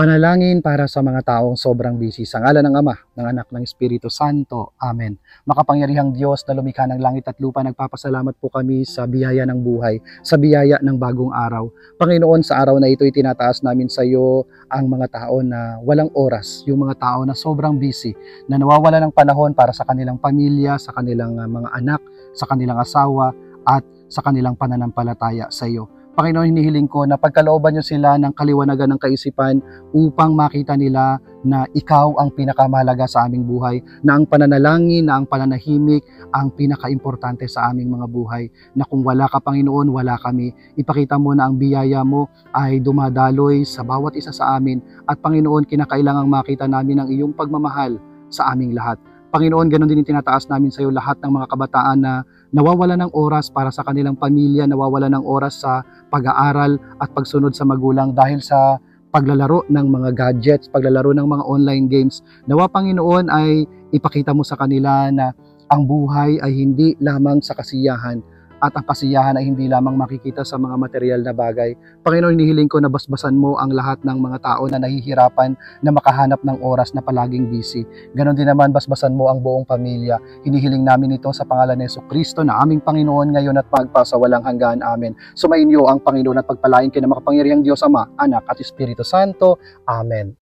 Panalangin para sa mga taong sobrang busy. Sa ngalan ng Ama, ng Anak, ng Espiritu Santo. Amen. Makapangyarihang Diyos na lumikha ng langit at lupa, nagpapasalamat po kami sa biyaya ng buhay, sa biyaya ng bagong araw. Panginoon, sa araw na ito, itinataas namin sa iyo ang mga tao na walang oras, yung mga tao na sobrang busy, na nawawala ng panahon para sa kanilang pamilya, sa kanilang mga anak, sa kanilang asawa, at sa kanilang pananampalataya sa iyo. Panginoon, hinihiling ko na pagkalooban niyo sila ng kaliwanagan ng kaisipan upang makita nila na ikaw ang pinakamahalaga sa aming buhay, na ang pananalangin, na ang pananahimik ang pinakaimportante sa aming mga buhay, na kung wala ka, Panginoon, wala kami. Ipakita mo na ang biyaya mo ay dumadaloy sa bawat isa sa amin, at Panginoon, kinakailangang makita namin ang iyong pagmamahal sa aming lahat. Panginoon, ganoon din tinataas namin sa iyo lahat ng mga kabataan na nawawala ng oras para sa kanilang pamilya, nawawala ng oras sa pag-aaral at pagsunod sa magulang dahil sa paglalaro ng mga gadgets, paglalaro ng mga online games. Nawa, Panginoon, ay ipakita mo sa kanila na ang buhay ay hindi lamang sa kasiyahan, at ang kasiyahan ay hindi lamang makikita sa mga material na bagay. Panginoon, hinihiling ko na basbasan mo ang lahat ng mga tao na nahihirapan na makahanap ng oras na palaging busy. Ganon din naman, basbasan mo ang buong pamilya. Hinihiling namin ito sa pangalan ni Jesucristo na aming Panginoon ngayon at magpasawalang hanggan. Amen. Sumainyo ang Panginoon at pagpalain kayo ng makapangyarihang Diyos Ama, Anak at Espiritu Santo. Amen.